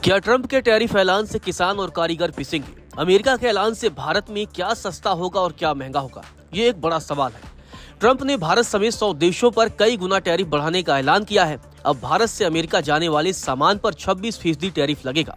क्या ट्रंप के टैरिफ ऐलान से किसान और कारीगर पिसेंगे? अमेरिका के ऐलान से भारत में क्या सस्ता होगा और क्या महंगा होगा, ये एक बड़ा सवाल है। ट्रंप ने भारत समेत 100 देशों पर कई गुना टैरिफ बढ़ाने का ऐलान किया है। अब भारत से अमेरिका जाने वाले सामान पर 26% टैरिफ लगेगा।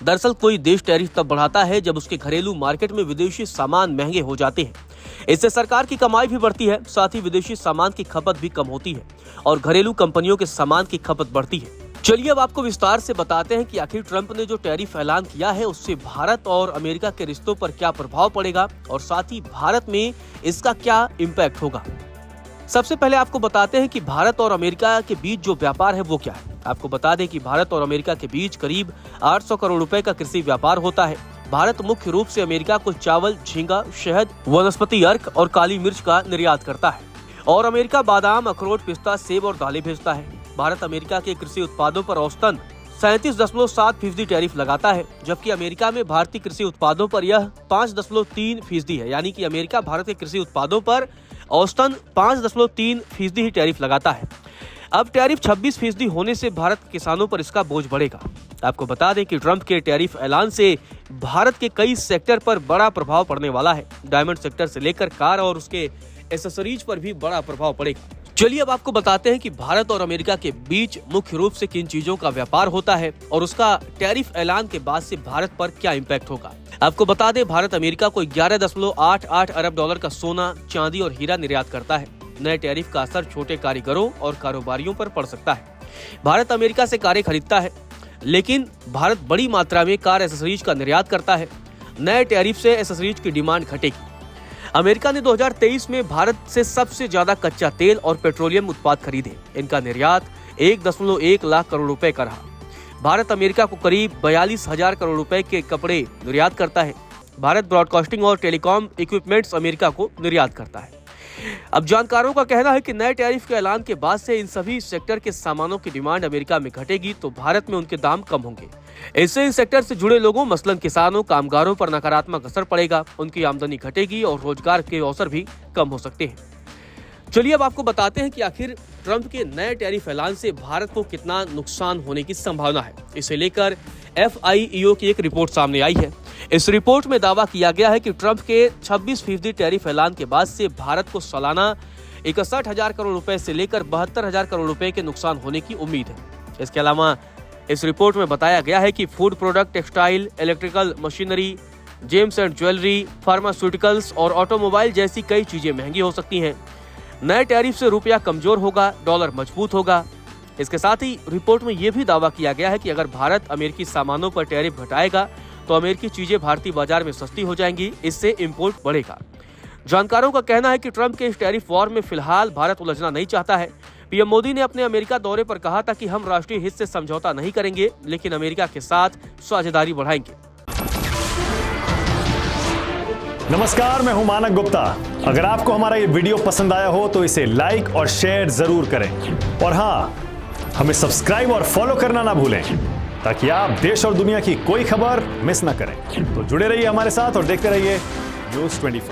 दरअसल कोई देश टैरिफ तब बढ़ाता है जब उसके घरेलू मार्केट में विदेशी सामान महंगे हो जाते हैं। इससे सरकार की कमाई भी बढ़ती है, साथ ही विदेशी सामान की खपत भी कम होती है और घरेलू कंपनियों के सामान की खपत बढ़ती है। चलिए अब आपको विस्तार से बताते हैं कि आखिर ट्रंप ने जो टैरिफ ऐलान किया है उससे भारत और अमेरिका के रिश्तों पर क्या प्रभाव पड़ेगा और साथ ही भारत में इसका क्या इम्पैक्ट होगा। सबसे पहले आपको बताते हैं कि भारत और अमेरिका के बीच जो व्यापार है वो क्या है। आपको बता दें कि भारत और अमेरिका के बीच करीब 800 करोड़ रुपए का कृषि व्यापार होता है। भारत मुख्य रूप से अमेरिका को चावल, झींगा, शहद, वनस्पति अर्क और काली मिर्च का निर्यात करता है और अमेरिका बादाम, अखरोट, पिस्ता, सेब और दालें भेजता है। भारत अमेरिका के कृषि उत्पादों पर औसतन 37.7% टैरिफ लगाता है, जबकि अमेरिका में भारतीय कृषि उत्पादों पर यह 5.3% है। यानी कि अमेरिका भारत के कृषि उत्पादों पर औसतन 5.3% ही टैरिफ लगाता है। अब टैरिफ 26% होने से भारत के किसानों पर इसका बोझ बढ़ेगा। आपको बता दें कि ट्रंप के टैरिफ ऐलान से भारत के कई सेक्टर पर बड़ा प्रभाव पड़ने वाला है। डायमंड सेक्टर से लेकर कार और उसके एसेसरीज पर भी बड़ा प्रभाव पड़ेगा। चलिए अब आपको बताते हैं कि भारत और अमेरिका के बीच मुख्य रूप से किन चीजों का व्यापार होता है और उसका टैरिफ ऐलान के बाद से भारत पर क्या इम्पैक्ट होगा। आपको बता दें, भारत अमेरिका को 11.88 अरब डॉलर का सोना, चांदी और हीरा निर्यात करता है। नए टैरिफ का असर छोटे कारीगरों और कारोबारियों पर पड़ सकता है। भारत अमेरिका से कारें खरीदता है, लेकिन भारत बड़ी मात्रा में कार एसेसरीज का निर्यात करता है। नए टैरिफ से एसेसरीज की डिमांड घटेगी। अमेरिका ने 2023 में भारत से सबसे ज्यादा कच्चा तेल और पेट्रोलियम उत्पाद खरीदे। इनका निर्यात 1.1 लाख करोड़ रुपए का रहा। भारत अमेरिका को करीब 42,000 करोड़ रुपए के कपड़े निर्यात करता है। भारत ब्रॉडकास्टिंग और टेलीकॉम इक्विपमेंट्स अमेरिका को निर्यात करता है। अब जानकारों का कहना है कि नए टैरिफ के ऐलान के बाद से इन सभी सेक्टर के सामानों की डिमांड अमेरिका में घटेगी, तो भारत में उनके दाम कम होंगे। इससे इन सेक्टर से जुड़े लोगों, मसलन किसानों, कामगारों पर नकारात्मक असर पड़ेगा। उनकी आमदनी घटेगी और रोजगार के अवसर भी कम हो सकते हैं। चलिए अब आपको बताते हैं कि आखिर ट्रंप के नए टैरिफ ऐलान से भारत को कितना नुकसान होने की संभावना है। इसे लेकर FIEO की एक रिपोर्ट सामने आई है। इस रिपोर्ट में दावा किया गया है कि ट्रंप के 26% टैरिफ ऐलान के बाद से भारत को सालाना 61,000 करोड़ रुपए से लेकर 72,000 करोड़ रुपए के नुकसान होने की उम्मीद है। इसके अलावा इस रिपोर्ट में बताया गया है कि food product, textile, electrical machinery, James and jewellery, pharmaceuticals और ऑटोमोबाइल जैसी कई चीजें महंगी हो सकती हैं। नए टैरिफ से रुपया कमजोर होगा, डॉलर मजबूत होगा। इसके साथ ही रिपोर्ट में यह भी दावा किया गया है कि अगर भारत अमेरिकी सामानों पर टैरिफ घटाएगा तो अमेरिकी चीजें भारतीय बाजार में सस्ती हो जाएंगी। इससे इंपोर्ट बढ़ेगा। जानकारों का कहना है कि ट्रंप के इस टैरिफ वॉर में फिलहाल भारत उलझना नहीं चाहता है। पीएम मोदी ने अपने अमेरिका दौरे पर कहा था कि हम राष्ट्रीय हित से समझौता नहीं करेंगे, लेकिन अमेरिका के साथ साझेदारी बढ़ाएंगे। नमस्कार, मैं हूं मानक गुप्ता। अगर आपको हमारा ये वीडियो पसंद आया हो तो इसे लाइक और शेयर जरूर करें और हाँ, हमें सब्सक्राइब और फॉलो करना ना भूलें ताकि आप देश और दुनिया की कोई खबर मिस ना करें। तो जुड़े रहिए हमारे साथ और देखते रहिए News 24।